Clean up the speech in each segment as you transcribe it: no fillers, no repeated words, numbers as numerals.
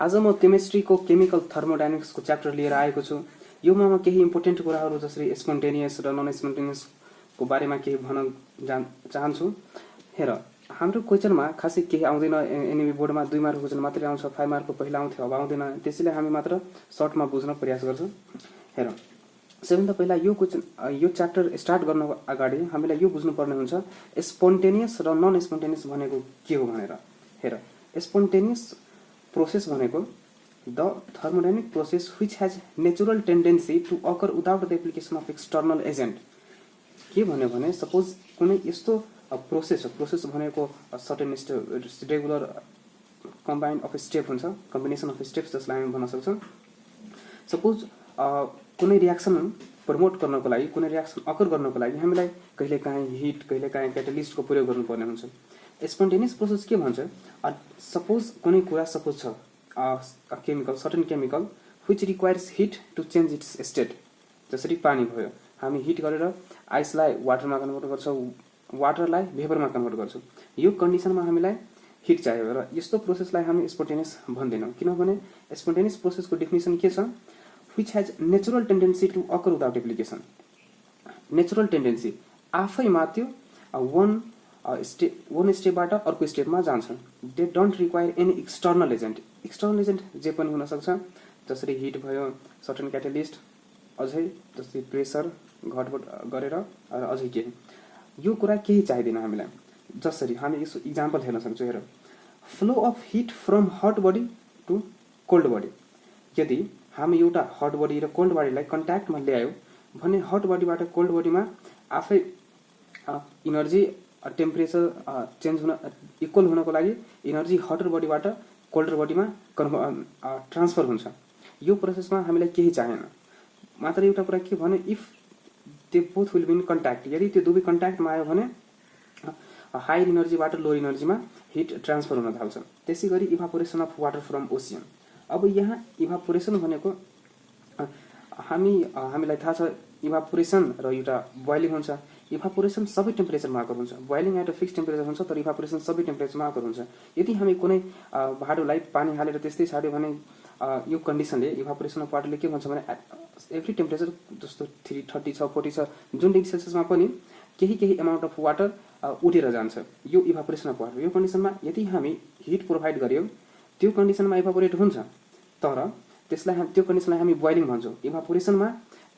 आज म केमिस्ट्रीको chemical थर्मोडाइनामिक्सको chapter लिएर आएको छु। योमा म केही इम्पोर्टेन्ट कुराहरू जसरी स्पोन्टेनियस र नन स्पोन्टेनियसको बारेमा केही भन्न चाहन्छु। हेर, हाम्रो क्वेसनमा खासै केही आउँदैन। एनएबी बोर्डमा 2 मार्कको क्वेसन मात्रै आउँछ, 5 मार्कको पहिला आउँथ्यो, अब आउँदैन। त्यसैले हामी मात्र सर्टमा बुझ्न प्रयास गर्छौँ। हेर, सबैभन्दा पहिला यो च्याप्टर स्टार्ट गर्न अगाडि हामीलाई यो बुझ्नुपर्ने हुन्छ स्पोन्टेनियस र नन स्पोन्टेनियस भनेको के हो भनेर। हेर, स्पोन्टेनियस प्रोसेस भनेको the thermodynamic process which has natural tendency to occur without the application of external agent. के भन्यो भने सपोज कुनै यस्तो प्रोसेस भनेको certain regular combine of step हुन्छ, कम्बिनेसन अफ स्टेप्स जसलाई हामी भन्न सक्छौँ। सपोज कुनै रियाक्सन प्रमोट गर्नको लागि, कुनै रियाक्सन अकर गर्नको लागि हामीलाई कहिलेकाहीँ हिट, कहिलेकाहीँ क्याटालिस्टको प्रयोग गर्नुपर्ने हुन्छ। स्पोन्टेनियस प्रोसेस के भन्छ, सपोज कुनै कुरा सपोज छ chemical, certain chemical which requires heat to change its state. जसरी पानी भयो, हामी हिट गरेर आइसलाई वाटरमा कन्भर्ट गर्छौँ, वाटरलाई भेपरमा कन्भर्ट गर्छौँ। यो कन्डिसनमा हामीलाई हिट चाहियो र यस्तो प्रोसेसलाई हामी स्पोन्टेनियस भन्दैनौँ। किनभने स्पोन्टेनियस प्रोसेसको डेफिनेसन के छ, which has natural tendency to occur without application. Natural tendency आफैमा त्यो वन स्टेपबाट अर्को स्टेपमा जान्छ। They don't require any external agent. External agent जे पनि हुनसक्छ, जसरी हिट भयो, सर्टेन क्याटालिस्ट, अझै जस्तै प्रेसर घटबड गरेर अझै केही। यो कुरा केही चाहिँदैन हामीलाई। जसरी हामी यसो इक्जाम्पल हेर्न सक्छौँ। हेर, flow of heat from hot body to cold body. यदि हामी एउटा हट बडी र कोल्ड बडीलाई कन्ट्याक्टमा ल्यायो भने हट बडीबाट कोल्ड बडीमा आफै इनर्जी टेम्परेचर चेन्ज हुन इक्वल हुनको लागि इनर्जी हटर बडीबाट कोल्डर बडीमा ट्रान्सफर हुन्छ। यो प्रोसेसमा हामीलाई केही चाहिएन। मात्र एउटा कुरा के भने, if they both will be in contact, यदि त्यो दुवै कन्ट्याक्टमा आयो भने हायर इनर्जीबाट लोर इनर्जीमा हिट ट्रान्सफर हुन थाल्छ। त्यसै गरी evaporation of water from ocean. अब यहाँ इभापोरेसन भनेको हामीलाई थाहा छ, इभापोरेसन र एउटा बोइलिङ हुन्छ। इभापोरेसन सबै टेम्परेचरमा आकर हुन्छ, बोइलिङ एउटा फिक्स टेम्परेचर हुन्छ, तर इभापोरेसन सबै टेम्परेचरमा आकर हुन्छ। यदि हामी कुनै भाँडोलाई पानी हालेर त्यस्तै छाड्यो भने यो कन्डिसनले इभापोरेसन अफ वाटरले के भन्छ भने एभ्री टेम्परेचर जस्तो 330 छ, 40 छ, जुन डिग्री सेल्सियसमा पनि केही एमाउन्ट अफ वाटर उठेर जान्छ। यो इभापोरेसन अफ वाटर। यो कन्डिसनमा यदि हामी हिट प्रोभाइड गर्यौँ त्यो कन्डिसनमा इभापोरेट हुन्छ, तर त्यो कन्डिसनलाई हामी बोइलिङ भन्छौँ। इभापोरेसनमा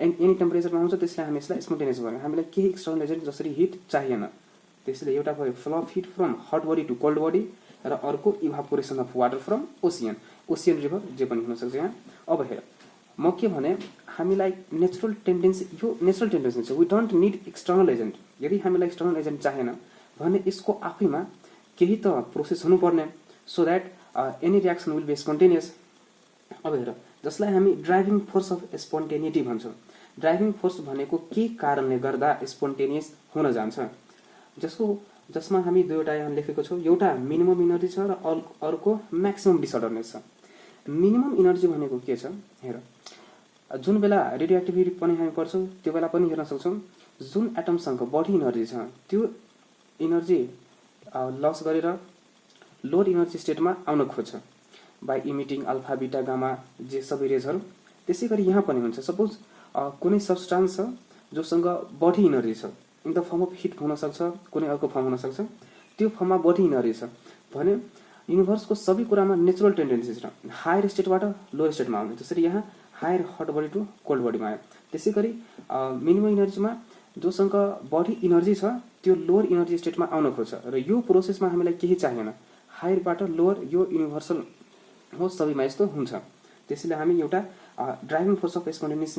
एनी टेम्परेचरमा हुन्छ, त्यसलाई हामी यसलाई स्पोन्टेनियस भन्छौँ। हामीलाई केही एक्सटर्नल एजेन्ट जसरी हिट चाहिएन। त्यसैले एउटा भयो flow of heat from hot body to cold body र अर्को evaporation of water from ocean river जे पनि हुनसक्छ यहाँ। अब हेर, म के भने हामीलाई नेचुरल टेन्डेन्सी, यो नेचुरल टेन्डेन्सी छ, we don't need external agent. यदि हामीलाई एक्सटर्नल एजेन्ट चाहिएन भने यसको आफैमा केही त प्रोसेस हुनुपर्ने, so that any reaction will be spontaneous. अब हेर, जसलाई हामी ड्राइभिङ फोर्स अफ स्पोन्टेनिटी भन्छौँ। ड्राइभिङ फोर्स भनेको के कारणले गर्दा स्पोन्टेनियस हुन जान्छ, जसमा हामी दुईवटा यहाँ लेखेको छौँ। एउटा मिनिमम इनर्जी छ र अर्को म्याक्सिमम डिसअर्डरनेस छ। मिनिमम इनर्जी भनेको के छ, हेर, जुन बेला रेडियो एक्टिभिटी पनि हामी पढ्छौँ त्यो बेला पनि हेर्न सक्छौँ। जुन एटमसँग बढी इनर्जी छ त्यो इनर्जी लस गरेर लोर इनर्जी स्टेटमा आउन खोज्छ बाई इमिटिङ अल्फा, बिटा, गामा जे सबै रेजहरू। त्यसै गरी यहाँ पनि हुन्छ। सपोज कुनै सब्सटान्स छ जोसँग बढी इनर्जी छ, in the form of heat हुनसक्छ, कुनै अर्को फर्म हुनसक्छ, त्यो फर्ममा बढी इनर्जी छ भने युनिभर्सको सबै कुरामा नेचुरल टेन्डेन्सी छ हायर स्टेटबाट लोर स्टेटमा आउने। जसरी यहाँ higher hot body to cold बडीमा आयो। त्यसै गरी मिनिमम इनर्जीमा जोसँग बढी इनर्जी छ त्यो लोअर इनर्जी स्टेटमा आउन खोज्छ र यो प्रोसेसमा हामीलाई केही चाहिएन। हायरबाट लोअर यो युनिभर्सल हो, सबैमा यस्तो हुन्छ। त्यसैले हामी एउटा driving force of spontaneous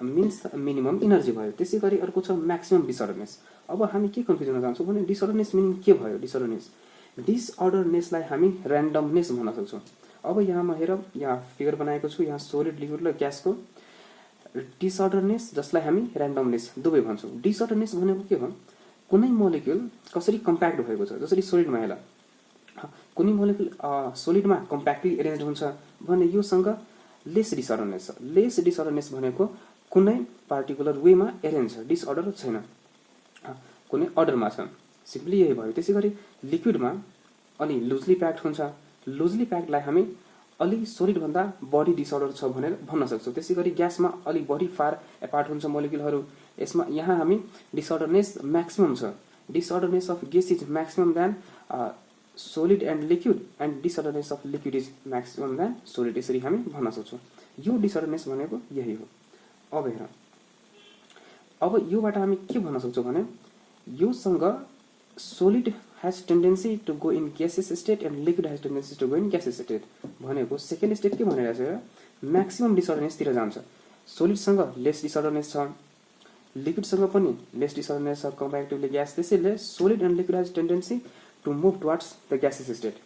means minimum energy भयो। त्यसै गरी अर्को छ म्याक्सिमम डिसअर्डरनेस। अब हामी के कन्फ्युज हुन जान्छौँ भने डिसअर्डरनेस मिनिङ के भयो। डिसअर्डरनेसलाई हामी ऱ्यान्डमनेस भन्न सक्छौँ। अब यहाँ म हेर, यहाँ फिगर बनाएको छु, यहाँ सोलिड, लिक्विड र ग्यासको डिसअर्डरनेस, जसलाई हामी ऱ्यान्डमनेस दुवै भन्छौँ। डिसअर्डरनेस भनेको के हो, कुनै मोलिक्युल कसरी कम्प्याक्ट भएको छ। जसरी सोलिडमा हेर, कुनै मोलिक्युल सोलिडमा कम्प्याक्टली एरेन्ज हुन्छ भने योसँग लेस डिसअर्डरनेस छ। लेस डिसअर्डरनेस भनेको कुनै पार्टिकुलर वेमा एरेन्ज छ, डिसअर्डर छैन, कुनै अर्डरमा छ। सिम्पली यही भयो। त्यसै गरी लिक्विडमा अनि लुजली प्याक्ड हुन्छ। लुजली प्याक्डलाई हामी अलि सोलिड भन्दा बढी डिसअर्डर छ भनेर भन्न सक्छौँ। त्यसैगरी ग्यासमा अलि बढी फार एपार्ट हुन्छ मोलिकुलहरू। यसमा यहाँ हामी डिसअर्डरनेस म्याक्सिमम छ। Disorderness of gas is maximum than solid and liquid and disorderness of liquid is maximum than solid. यसरी हामी भन्न सक्छौँ। यो डिसअर्डरनेस भनेको यही हो। अब हेर, अब योबाट हामी के भन्न सक्छौँ भने योसँग solid has tendency to go in gaseous state and liquid has tendency to go in gaseous state भनेको सेकेन्ड स्टेट के भनिरहेछ र म्याक्सिमम डिसअर्डरनेस तिर जान्छ। सोलिडसँग लेस डिसअर्डरनेस छ, लिक्विडसँग पनि लेस डिसअर्डरनेस छ कम्प्यारेटिभली ग्यास। त्यसैले solid and liquid has tendency to move towards the gaseous state।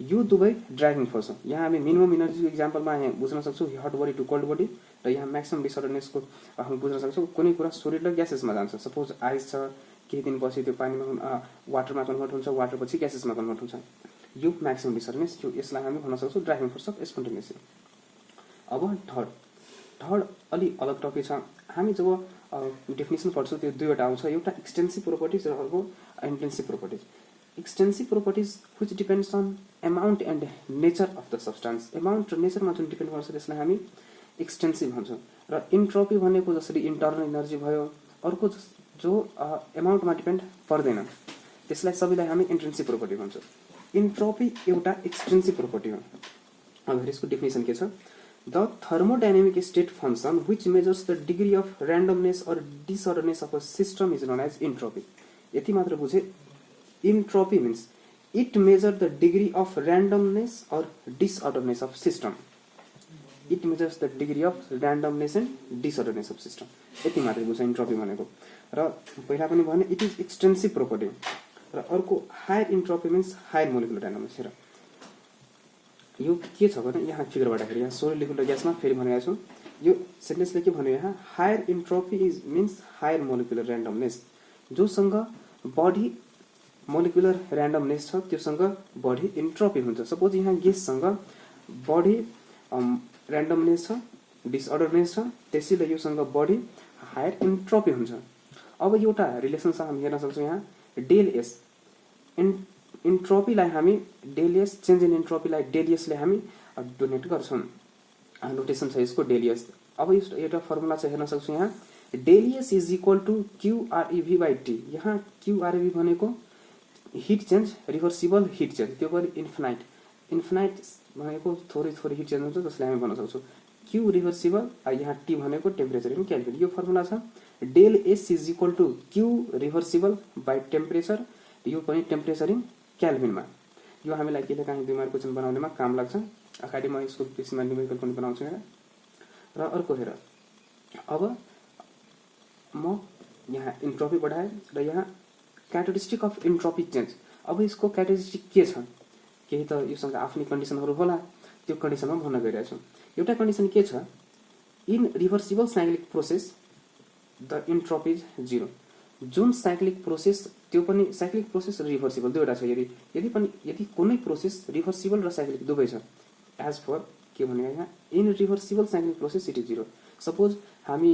यो दुवै ड्राइभिङ फोर्स हो। यहाँ हामी मिनिमम इनर्जीको इक्जाम्पलमा यहाँ बुझ्न सक्छौँ hot body to cold body, र यहाँ म्याक्सिमम डिसअर्डरनेसको हामी बुझ्न सक्छौँ कुनै कुरा सोलिड र ग्यासेसमा जान्छ। सपोज आइस छ, केही दिनपछि त्यो पानीमा वाटरमा कन्भर्ट हुन्छ, वाटर पछि ग्यासेसमा कन्भर्ट हुन्छ। यो म्याक्सिमम डिसअर्डरनेस, यो यसलाई हामी भन्न सक्छौँ ड्राइभिङ फोर्स अफ स्पोन्टेनियस। अब थर्ड अलि अलग टपिक छ। हामी जब डेफिनेसन पढ्छौँ त्यो दुईवटा आउँछ, एउटा एक्सटेन्सिभ प्रोपर्टिज र अर्को intensive properties. Extensive properties which depends on amount and nature of the substance. Amount र नेचरमा जुन डिपेन्ड गर्छ त्यसलाई हामी एक्सटेन्सिभ भन्छौँ। र इन्ट्रोपी भनेको जसरी इन्टर्नल इनर्जी भयो, अर्को जो एमाउन्टमा डिपेन्ड पर्दैन त्यसलाई सबैलाई हामी इन्ट्रिन्सिक प्रोपर्टी भन्छौँ। इन्ट्रोपी एउटा एक्सटेन्सिभ प्रोपर्टी हो। अब यसको डेफिनेसन के छ? The thermodynamic state function which measures the degree of randomness or disorderness of a system is known as entropy. यति मात्र बुझे? Entropy means it measure the degree of randomness or disorderness of system. It measures the degree of randomness and disorderness of system. यति मात्रै बुझ्छ entropy भनेको। र पहिला पनि भने इट इज एक्सटेन्सिभ प्रोपर्टी, र अर्को higher entropy means higher molecular dynamics. हेर यो के छ भने यहाँ फिगरबाट हेर, यहाँ सोलिड लिक्विड र ग्यासमा फेरि भनिरहेको छु। यो सेन्टेन्सले के भन्यो यहाँ? Higher entropy is means higher molecular randomness. जोसँग बढी मोलिकुलर ऱ्यान्डमनेस छ त्योसँग बढी इन्ट्रोपी हुन्छ। सपोज यहाँ ग्याससँग बढी ऱ्यान्डमनेस छ, डिसअर्डरनेस छ, त्यसैले योसँग बढी हायर इन्ट्रोपी हुन्छ। अब एउटा रिलेसन छ हामी हेर्न सक्छौँ यहाँ डेल एस। इन्ट्रोपीलाई हामी डेल एस, चेन्ज इन इन्ट्रोपीलाई डेल एसले हामी डोनेट गर्छौँ। नोटेसन छ यसको डेल एस। अब एउटा फर्मुला छ हेर्न सक्छौँ यहाँ del S is equal to Q rev by T. यहाँ क्युआरइभी भनेको heat change, reversible heat change, त्यो पनि इन्फिनाइट। इन्फिनाइट भनेको थोरै थोरै हिट चेन्ज हुन्छ जसले हामी भन्न सक्छौँ क्यू रिभर्सिबल, यहाँ टी भनेको टेम्परेचर इन केल्भिन। यो फर्मुला छ del S is equal to Q reversible by temperature, यो पनि टेम्परेचर इन केल्भिनमा। यो हामीलाई कहिले काहीँ 2 मार्क क्वेसन बनाउनेमा काम लाग्छ। अगाडिमा यसको बेसीमा न्युमेरिकल पनि बनाउँछु हेर। र अर्को हेर, अब म यहाँ इन्ट्रोपी बढाएँ र यहाँ क्यारेक्टरिस्टिक अफ इन्ट्रोपी चेन्ज। अब यसको क्यारेक्टरिस्टिक के छ? केही त योसँग आफ्नै कन्डिसनहरू होला, त्यो कन्डिसनमा भन्न गइरहेको छु। एउटा कन्डिसन के छ? In reversible cyclic process the entropy is 0। जुन साइक्लिक प्रोसेस, त्यो पनि साइक्लिक प्रोसेस र रिभर्सिबल दुईवटा छ। यदि कुनै प्रोसेस रिभर्सिबल र साइक्लिक दुवै छ, एज फर के भने यहाँ in reversible cyclic process it is 0। Suppose हामी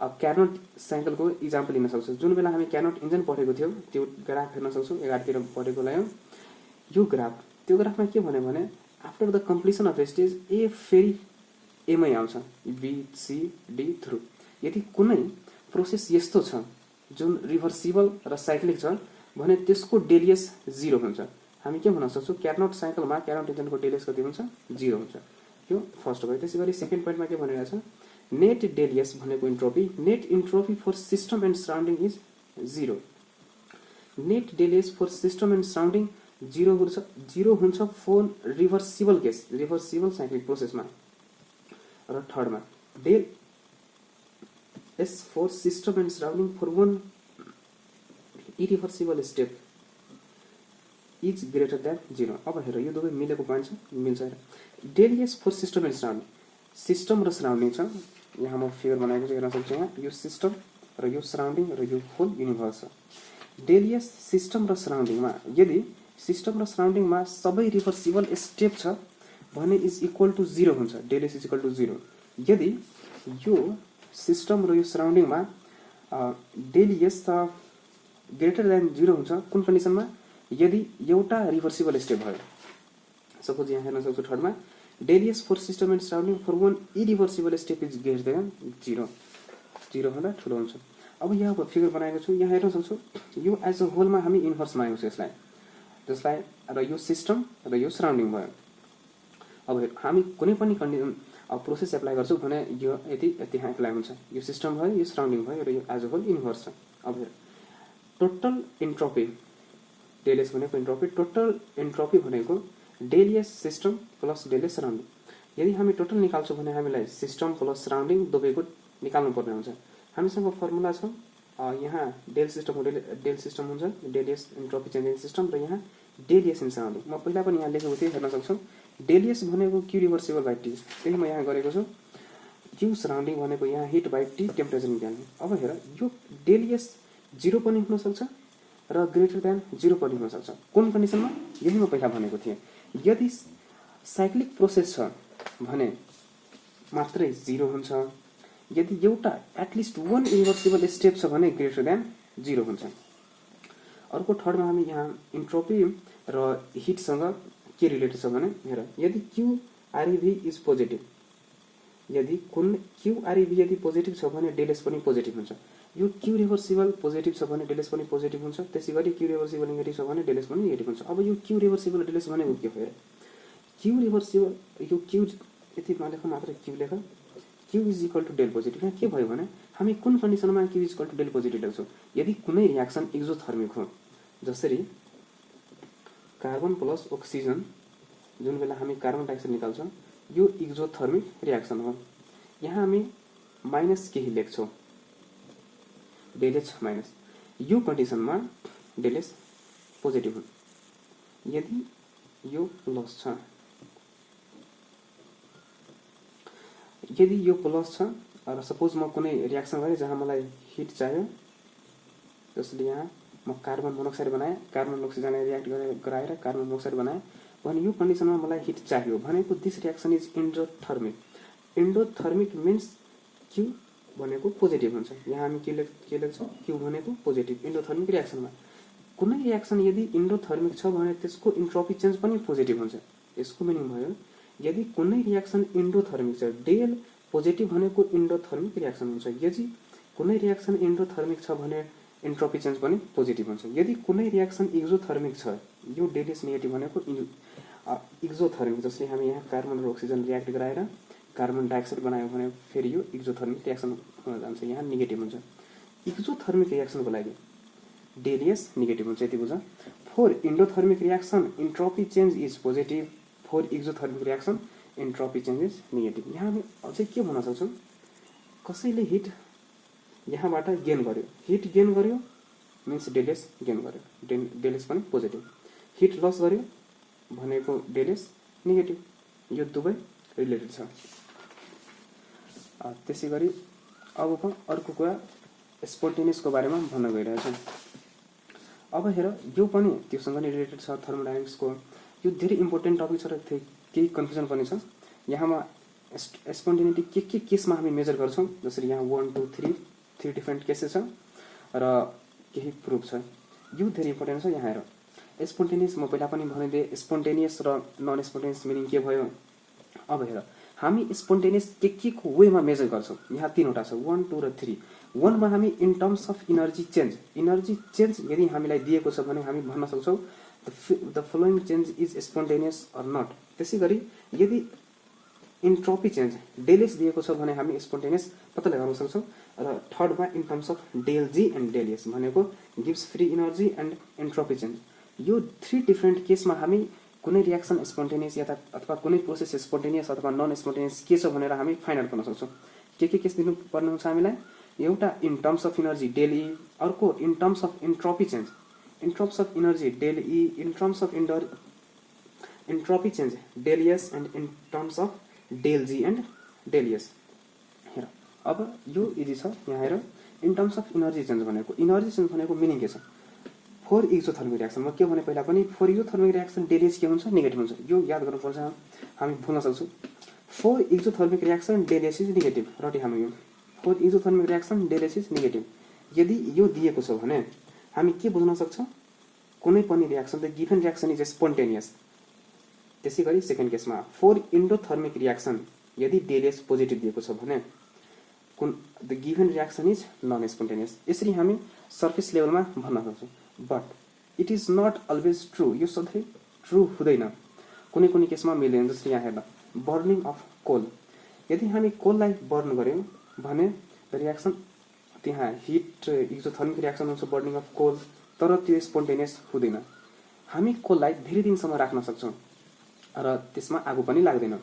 क्यारोट साइकलको इक्जाम्पल लिन सक्छौँ। जुन बेला हामी क्यारोट इन्जिन पढेको थियौँ त्यो ग्राफ हेर्न सक्छौँ, 11तिर पढेको ल्यायौँ यो ग्राफ। त्यो ग्राफमा के भन्यो भने after the completion of stage A फेरि एमै आउँछ, बी सी डी थ्रु। यदि कुनै प्रोसेस यस्तो छ जुन रिभर्सिबल र साइक्लिक छ भने त्यसको डेलियस 0 हुन्छ। हामी के भन्न सक्छौँ? क्यारोट साइकलमा क्यारोट इन्जिनको डेलियस कति हुन्छ? 0 हुन्छ। यो फर्स्ट भयो। त्यसै गरी सेकेन्ड पोइन्टमा के भनिरहेको छ? नेट डेलियस भनेको entropy. Net entropy for system and surrounding is 0। Net del S for system and surrounding 0 हुन्छ for reversible case, reversible cyclic प्रोसेसमा। र थर्डमा del S for system and surrounding for one irreversible step is greater than 0। अब हेर यो दुवै मिलेको point छ, मिल्छ। Del S for system and surrounding, system र सराउन्डिङ छ। यहाँ म फिगर बनाएको छु हेर्न सक्छु। यहाँ यो सिस्टम र यो सराउन्डिङ र यो होल युनिभर्स छ। डेल एस सिस्टम र सराउन्डिङमा, यदि सिस्टम र सराउन्डिङमा सबै रिभर्सिबल स्टेप छ भने इज इक्वल टु 0 हुन्छ। Del S is equal to 0। यदि यो सिस्टम र यो सराउन्डिङमा डेल एस ग्रेटर देन 0 हुन्छ कुन कन्डिसनमा? यदि एउटा रिभर्सिबल स्टेप भयो। सपोज यहाँ हेर्न सक्छु थर्डमा Del S for system and surrounding for one irreversible step is greater than 0. 0 भन्दा ठुलो हुन्छ। अब यहाँ फिगर बनाएको छु, यहाँ हेर्न सक्छौ यो एज अ होलमा हामी इन्भर्स बनाएको छ यसलाई, जसलाई र यो सिस्टम र यो सराउन्डिङ भयो। अब हेर हामी कुनै पनि कन्डिसन प्रोसेस एप्लाई गर्छौँ भने यो यति त्यहाँ एप्लाई हुन्छ, यो सिस्टम भयो, यो सराउन्डिङ भयो र यो एज अ होल इन्भर्स छ। अब हेर टोटल इन्ट्रोपी, डेल एस भनेको इन्ट्रोपी, टोटल इन्ट्रोपी भनेको del S system plus del S surrounding. यदि हामी टोटल निकाल्छौँ भने हामीलाई सिस्टम प्लस सराउन्डिङ दुवैको निकाल्नु पर्ने हुन्छ। हामीसँग फर्मुला छ यहाँ डेल सिस्टम हुन्छ, del S entropy changing system र यहाँ डेल एस इन सराउन्डिङ। म पहिला पनि यहाँ लेखेको थिएँ, हेर्न सक्छौँ डेल एस भनेको क्यू रिभर्सिबल बाई टी, त्यही म यहाँ गरेको छु। क्यू सराउन्डिङ भनेको यहाँ हिट बाई टी टेम्परेचर निकाल्ने। अब हेर यो डेल एस 0 पनि हुन सक्छ र ग्रेटर देन 0 पनि हुन सक्छ। कुन कन्डिसनमा? यही म पहिला भनेको थिएँ। यदि साइक्लिक प्रोसेस छ भने मात्रै 0 हुन्छ, यदि एउटा एटलिस्ट वन इरिभर्सिबल स्टेप छ भने ग्रेटर देन 0 हुन्छ। अर्को थर्डमा हामी यहाँ इन्ट्रोपी र हिटसँग के रिलेटेड छ भने हेर, यदि क्यू आरइभी इज पोजिटिभ, यदि कुन क्यू आरइभी यदि पोजिटिभ छ भने डेल एस पनि पोजिटिभ हुन्छ। यो क्यू रिभर्सिबल पोजिटिभ छ भने डेल एस पनि पोजिटिभ हुन्छ, त्यसैगरी क्यू रिभर्सिबल नेगेटिभ छ भने डेल एस पनि नेगेटिभ हुन्छ। अब यो क्यू रिभर्सिबल डेल एस भनेको के हो? हेर क्यू रिभर्सिबल, यो क्यू यति नलेख मात्र, क्यू लेख, Q is equal to del positive. यहाँ के भयो भने हामी कुन कन्डिसनमा Q is equal to del positive लेख्छौँ? यदि कुनै रियाक्सन एक्जोथर्मिक हो, जसरी कार्बन प्लस अक्सिजन, जुन बेला हामी कार्बन डाइअक्साइड निकाल्छौँ यो एक्जोथर्मिक रियाक्सन हो। यहाँ हामी माइनस केही लेख्छौँ, डेल एच माइनस। यो कन्डिसनमा डेल एस पोजिटिभ हो। यदि यो प्लस छ, यदि यो प्लस छ र सपोज म कुनै रियाक्सन गरेँ जहाँ मलाई हिट चाहियो, जसले यहाँ म कार्बन मोनोक्साइड बनाएँ, कार्बन मोनोक्साइड रियाक्ट गराएर कार्बन मोनोक्साइड बनाएँ भने यो कन्डिसनमा मलाई हिट चाहियो भनेको this reaction is endothermic. Endothermic means Q भनेको पोजिटिभ हुन्छ। यहाँ हामी के लेख्छौँ? क्यू भनेको पोजिटिभ एन्डोथर्मिक रियाक्सनमा। कुनै रियाक्सन यदि एन्डोथर्मिक छ भने त्यसको इन्ट्रोपी चेन्ज पनि पोजिटिभ हुन्छ। यसको मिनिङ भयो यदि कुनै रियाक्सन एन्डोथर्मिक छ, डेल पोजिटिभ भनेको एन्डोथर्मिक रियाक्सन हुन्छ। यदि कुनै रियाक्सन एन्डोथर्मिक छ भने एन्ट्रोपी चेन्ज पनि पोजिटिभ हुन्छ। यदि कुनै रियाक्सन एक्जोथर्मिक छ, यो डेल एस नेगेटिभ भनेको एक्जोथर्मिक, जसले हामी यहाँ कार्बन र अक्सिजन रियाक्ट गराएर कार्बन डाइअक्साइड बनायो भने फेरि यो एक्जोथर्मिक रियाक्सन हुन जान्छ, यहाँ नेगेटिभ हुन्छ। एक्जोथर्मिक रियाक्सनको लागि डेल एस नेगेटिभ हुन्छ, यति बुझ। For endothermic reaction entropy change is positive, for exothermic reaction entropy change is negative. यहाँ हामी अझै के भन्न सक्छौँ? कसैले हिट यहाँबाट गेन गर्यो, हिट गेन गर्यो मिन्स डेल एस गेन गर्यो, डेल एस पनि पोजिटिभ। हिट लस गर्यो भनेको डेल एस नेगेटिभ। यो दुवै रिलेटेड छ। त्यसै गरी अब अर्को कुरा स्पोन्टेनियसको बारेमा भन्न गइरहेछ। अब हेर यो पनि त्योसँग नै रिलेटेड छ, थर्मोडाइनामिक्सको। यो धेरै इम्पोर्टेन्ट टपिक छ र केही कन्फ्युजन पनि छ। यहाँमा स्पोन्टेनिटी के केसमा हामी मेजर गर्छौँ, जसरी यहाँ 1 2 3 डिफ्रेन्ट केसेस छ र केही प्रुफ छ। यो धेरै इम्पोर्टेन्ट छ। यहाँ हेर स्पोन्टेनियस म पहिला पनि भनिदिएँ, स्पोन्टेनियस र नन स्पोन्टेनियस मिनिङ के भयो। अब हेर हामी स्पोन्टेनियस के को वेमा मेजर गर्छौँ? यहाँ तीनवटा छ, 1 2 र 3। 1 मा हामी in terms of energy change यदि हामीलाई दिएको छ भने हामी भन्न सक्छौँ the following change is spontaneous or not. त्यसै गरी यदि इन्ट्रोपी चेन्ज डेल एस दिएको छ भने हामी स्पोन्टेनियस पत्ता लगाउन सक्छौँ। र थर्डमा in terms of del G and del S भनेको gives free energy and entropy change. यो 3 डिफ्रेन्ट केसमा हामी कुनै रियाक्सन स्पोन्टेनियस अथवा कुनै प्रोसेस स्पोन्टेनियस अथवा नन स्पोन्टेनियस के छ भनेर हामी फाइन्ड आउट गर्न सक्छौँ। के केस दिनुपर्ने हुन्छ हामीलाई? एउटा in terms of energy del E, अर्को in terms of entropy change, in terms of energy del E, in terms of entropy change del S and in terms of del G and del S. हेर अब यो यदि छ, यहाँ हेर in terms of energy change भनेको meaning के छ? फोर एक्जोथर्मिक रियाक्सन म के भने पहिला पनि, for exothermic reaction del H के हुन्छ? नेगेटिभ हुन्छ। यो याद गर्नुपर्छ, हामी भुल्न सक्छौँ। For exothermic reaction del H is negative. रटी हामी यो for exothermic reaction del H is negative यदि यो दिएको छ भने हामी के बुझ्न सक्छौँ? कुनै पनि reaction the given reaction is spontaneous. त्यसै गरी सेकेन्ड केसमा फर इन्डोथर्मिक रियाक्सन यदि डेल एच पोजिटिभ दिएको छ भने कुन the given reaction is non spontaneous. यसरी हामी सर्फेस लेभलमा भन्न सक्छौँ। But it is not always true, यो सधैँ ट्रु हुँदैन, कुनै कुनै केसमा मिल्दैन। जस्तै यहाँ हेर्दा बर्निङ अफ कोल, यदि हामी कोललाई बर्न गऱ्यौँ भने रियाक्सन त्यहाँ हिट एक्जोथर्मिक रियाक्सन हुन्छ बर्निङ अफ कोल, तर त्यो स्पोन्टेनियस हुँदैन। हामी कोललाई धेरै दिनसम्म राख्न सक्छौँ र त्यसमा आगो पनि लाग्दैन।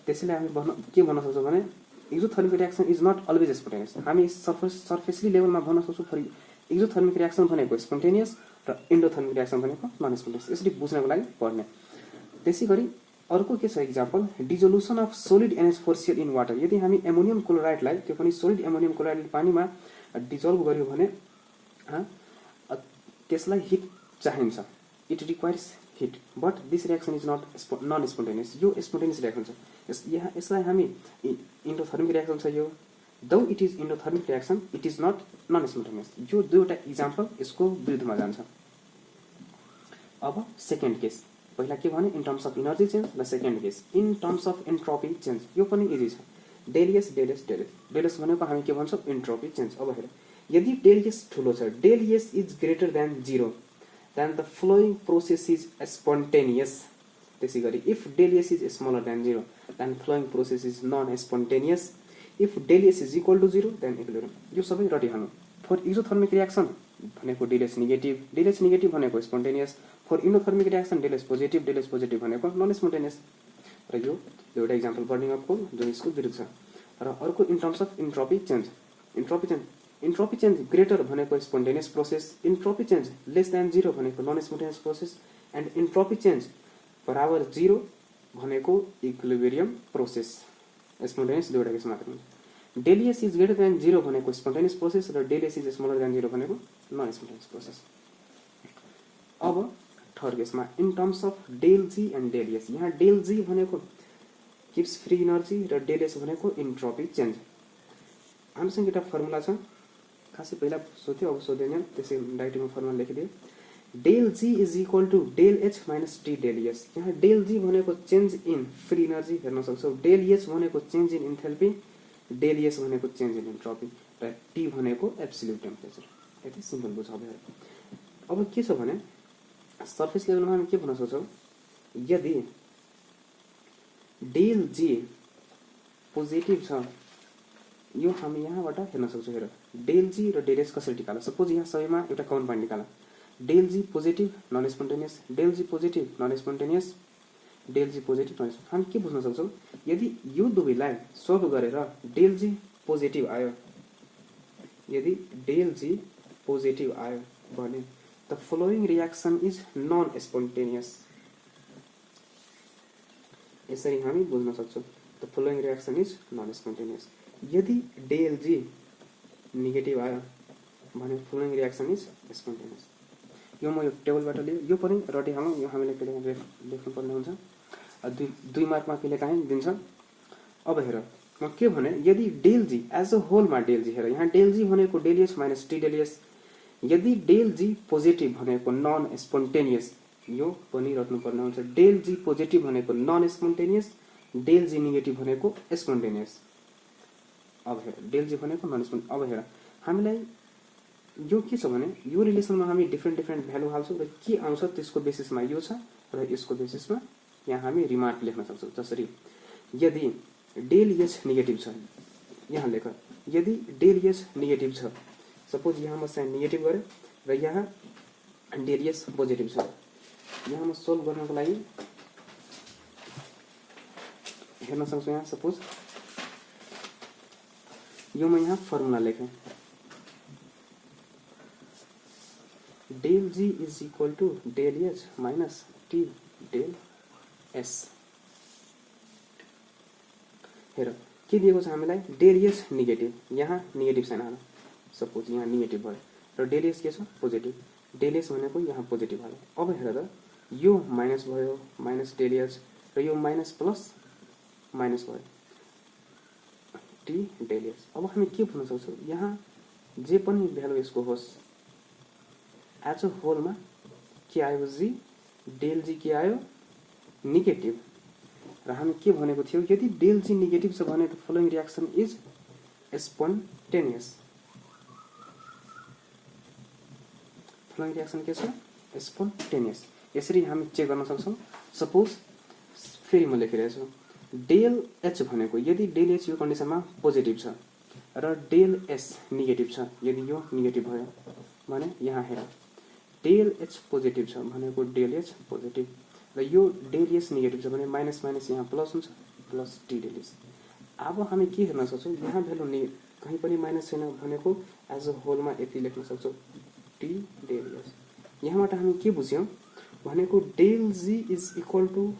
त्यसैले हामी के भन्न सक्छौँ भने exothermic reaction is not always spontaneous. हामी सर्फेसली लेभलमा भन्न सक्छौँ फर एक्जोथर्मिक रियाक्सन भनेको स्पोन्टेनियस र इन्डोथर्मिक रियाक्सन भनेको नन स्पोन्टेनियस। यसरी बुझ्नको लागि पढ्ने। त्यसै गरी अर्को के छ example, dissolution of solid NH4Cl in water. यदि हामी एमोनियम क्लोराइडलाई, त्यो पनि सोलिड एमोनियम क्लोराइड पानीमा डिजोल्भ गर्यो भने त्यसलाई हिट चाहिन्छ, it requires heat, but this reaction is not non spontaneous. यो स्पोन्टेनियस रियाक्सन छ। यसलाई हामी इन्डोथर्मिक रियाक्सन छ यो, though it is endothermic reaction, it is not non spontaneous. यो दुईवटा इक्जाम्पल यसको विरुद्धमा जान्छ। अब सेकेन्ड केस, पहिला के भने in terms of energy change र second case in terms of entropy change. यो पनि इजी छ। डेलियस डेलियस डेलियस डेलियस भनेको हामी के भन्छौँ एन्ट्रोपी चेन्ज। अब हेर, यदि डेलियस ठुलो छ, del S is greater than 0, then the flowing process is spontaneous. त्यसै गरी if del S is smaller than 0, then flowing process is non spontaneous. If del S is equal to 0, then equilibrium. यो सबै रटिहाल्नु। फर एक्जोथर्मिक रियाक्सन भनेको del S negative, del S negative भनेको spontaneous. For endothermic reaction del S positive भनेको non spontaneous. र यो एउटा example burning of कोल जो यसको विरुद्ध छ। र अर्को in terms of entropy change, entropy change greater भनेको spontaneous process, entropy change less than 0 भनेको non spontaneous process, and entropy change बराबर 0 भनेको इक्विलिब्रियम प्रोसेस। स्पोन्टेनियस दुईवटा केस मात्र हुन्छ। डेलियस इज ग्रेटर देन 0 भनेको स्पोन्टेनियस प्रोसेस र डेलियस इज स्मलर देन 0 भनेको नन स्पोन्टेनियस प्रोसेस। अब थर्ड केसमा in terms of del G and del S. यहाँ डेल जी भनेको किप्स फ्री इनर्जी र डेलियस भनेको इन्ट्रोपी चेन्ज। हामीसँग एउटा फर्मुला छ, खासै पहिला सोध्यो अब सोध्दैन, त्यसै डाइरेक्टमा फर्मुला लेखिदियो। Del G is equal to del H minus T del S. यहाँ डेल जी भनेको चेन्ज इन फ्री इनर्जी हेर्न सक्छौँ, डेल एच भनेको change in enthalpy, del S भनेको चेन्ज इन इन्ट्रोपी र टी भनेको एब्सोल्युट टेम्परेचर। यति सिम्पल बुझ। अब के छ भने सर्फेस लेभलमा हामी के भन्न सक्छौँ, यदि डेल जी पोजिटिभ छ, यो हामी यहाँबाट हेर्न सक्छौँ। हेर डेल जी र डेल एस कसरी निकाल्नु। सपोज यहाँ सबैमा एउटा कमन पोइन्ट निकाल, del G positive non spontaneous, del G positive non spontaneous, del G positive non spontaneous. हामी के बुझ्न सक्छौँ, यदि यो दुवैलाई सल्भ गरेर डेल जी पोजिटिभ आयो, यदि डेल जी पोजिटिभ आयो भने the following reaction is non spontaneous. यसरी हामी बुझ्न सक्छौँ the following reaction is non spontaneous. यदि डेल जी नेगेटिभ आयो भने फलोइङ रियाक्सन इज स्पोन्टेनियस। यो म यो टेबलबाट लियो, यो पनि रटिहालौँ, यो हामीले कहिले लेख्नुपर्ने हुन्छ, दुई मार्कमा कहिले काहीँ दिन्छ। अब हेर म के भने, यदि डेल जी एज अ होलमा डेल जी, हेर यहाँ डेल जी भनेको del H minus T del S, यदि डेल जी पोजिटिभ भनेको नन स्पोन्टेनियस, यो पनि रट्नुपर्ने हुन्छ। डेल जी पोजिटिभ भनेको non spontaneous, del G negative भनेको स्पोन्टेनियस। अब हेर डेल जी भनेको नन स्पोन्टेनियस। अब हेर हामीलाई यो के छ भने, यो रिलेसनमा हामी डिफ्रेन्ट भ्यालु हाल्छौँ र के आउँछ त्यसको बेसिसमा यो छ र यसको बेसिसमा यहाँ हामी रिमार्क लेख्न सक्छौँ। जसरी यदि डेल एच नेगेटिभ छ, यहाँ लेख यदि डेल एच नेगेटिभ छ, सपोज यहाँ म साइन नेगेटिभ गरेँ र यहाँ डेल एच पोजिटिभ छ, यहाँ म सोल्भ गर्नको लागि हेर्न सक्छु। यहाँ सपोज यो म यहाँ फर्मुला लेखेँ, del G is equal to del H minus T del S. हेर के दिएको छ हामीलाई, डेल एच नेगेटिभ, यहाँ नेगेटिभ साइन हाल, सपोज यहाँ नेगेटिभ भयो र डेल एच के छ पोजिटिभ, डेल एच भनेको यहाँ पोजिटिभ हाल। अब हेर त यो माइनस भयो, माइनस डेल एच र यो माइनस प्लस माइनस भयो टी डेल एच। अब हामी के भन्न सक्छौँ, यहाँ जे पनि भ्यालु यसको होस्, एज अ होलमा के आयो जी, डेल जी के आयो नेगेटिभ र हामी के भनेको थियो यदि डेल जी नेगेटिभ छ भने the following reaction is spontaneous. Following reaction के छ स्पोन्टेनियस। यसरी हामी चेक गर्न सक्छौं। सपोज फेरि म लेखिरहेको छु डेल एच भनेको यदि डेल एच यो कन्डिसनमा पोजिटिभ छ र डेल एस नेगेटिभ छ यदि यो नेगेटिभ भयो भने यहाँ हेर डेल एच पोजिटिभ छ भनेको डेल एच पोजिटिभ र यो डेल एस नेगेटिभ छ भने माइनस माइनस यहाँ प्लस हुन्छ प्लस टी डेल एस। अब हामी के हेर्न सक्छौं यहाँ भ्यालु कहीँ पनि माइनस छैन भनेको एज अ होलमा यति लेख्न सक्छौं टी डेल एस। यहाँबाट हामी के बुझ्यौं भनेको del G is equal to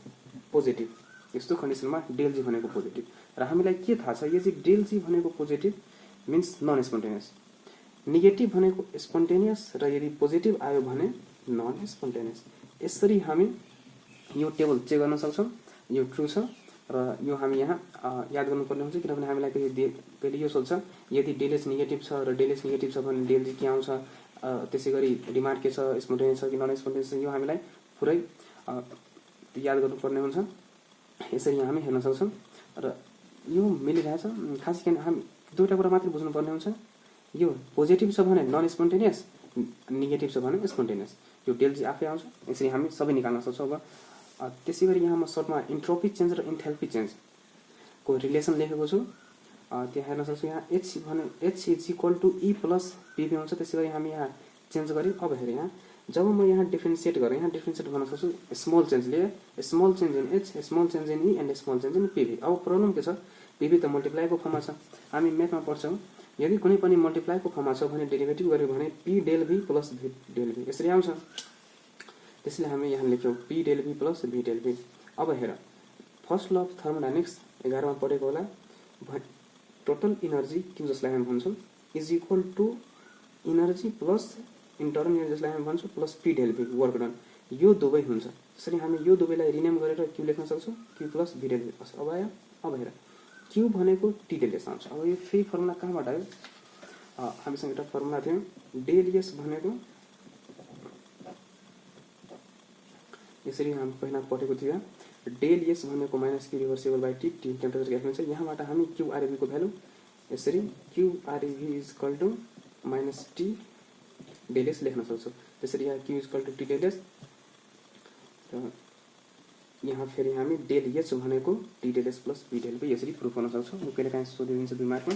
positive. यस्तो कन्डिसनमा डेल जी भनेको पोजिटिभ र हामीलाई के थाहा छ यदि डेल जी भनेको positive means non spontaneous, negative भनेको स्पोन्टेनियस र यदि पोजिटिभ आयो भने नन स्पोन्टेनियस। यसरी हामी यो टेबल चेक गर्न सक्छौं यो ट्रु छ र यो हामी यहाँ याद गर्नुपर्ने हुन्छ किनभने हामीलाई कहिले यो सोध्छ यदि डेल एच नेगेटिभ छ र डेल एच नेगेटिभ छ भने डेल जी के आउँछ, त्यसैगरी डिमान्ड के छ स्पोन्टेनियस छ कि नन स्पोन्टेनियस छ, यो हामीलाई पुरै याद गर्नुपर्ने हुन्छ। यसरी हामी हेर्न सक्छौं र यो मिलिरहेछ। खास गरी हामी दुईटा कुरा मात्र बुझ्नुपर्ने हुन्छ यो पोजिटिभ छ भने नन स्पोन्टेनियस, नेगेटिभ छ भने स्पोन्टेनियस। यो डेल जी आफै आउँछ। यसरी हामी सबै निकाल्न सक्छौं। अब त्यसैगरी यहाँ म सर्टमा इन्ट्रोपी चेन्ज र इन्थेल्पी चेन्ज को रिलेसन लेखेको छु। त्यहाँ हेर्न सक्छौं यहाँ एच भने H is equal to E plus PV हुन्छ। त्यसैगरी हामी यहाँ चेन्ज गर्यौं। अब हेर यहाँ जब म यहाँ डिफरेन्शिएट गरेँ यहाँ डिफरेन्शिएट गर्न सक्छु स्मल चेन्ज लिए small change in H small change in E and small change in PV. अब प्रब्लम के छ पीभी त मल्टिप्लाईको फर्ममा छ। हामी म्याथमा पढ्छौं यदि कुनै पनि मल्टिप्लाईको फर्ममा छ भने डेरिभेटिभ गर्यो भने पी डेल भी प्लस भी डेल भी यसरी आउँछ। त्यसैले हामी यहाँ लेख्यौं पी डेल भी प्लस भी डेल भी। अब हेर फर्स्ट ल अफ थर्मोडायनामिक्स 11 मा पढेको होला टोटल इनर्जी क्यू जसलाई हामी भन्छौं is equal to energy plus internal energy जसलाई हामी भन्छौं plus P del V work done. यो दुवै हुन्छ। त्यसरी हामी यो दुवैलाई रिनेम गरेर क्यू लेख्न सक्छौं क्यू प्लस भी डेल भी। अब आयो अब हेर क्यू भनेको टी डेल एस आउँछ। अब यो फेरि फर्मुला कहाँबाट आयो हामीसँग एउटा फर्मुला थियो डेल एस भनेको यसरी हामी पहिला पढेको थियो डेल एस भनेको minus Q reversible by T T temperature gas छ। यहाँबाट हामी क्यू आरबी को भ्यालु यसरी Q RB is equal to minus T del S लेख्न सक्छौं। त्यसरी यहाँ Q is equal to T del S र यहाँ फेरि हामी डेल एच भनेको T del S plus B del V यसरी प्रुफ गर्न सक्छौं। यो कहिलेकाहीँ सोधिदिन्छ 2 मार्कमा।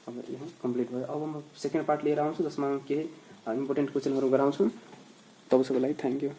अब यहाँ कम्प्लिट भयो। अब म सेकेन्ड पार्ट लिएर आउँछु जसमा केही इम्पोर्टेन्ट क्वेशनहरु गराउँछु। तबसम्मको लागि थ्यांक यू।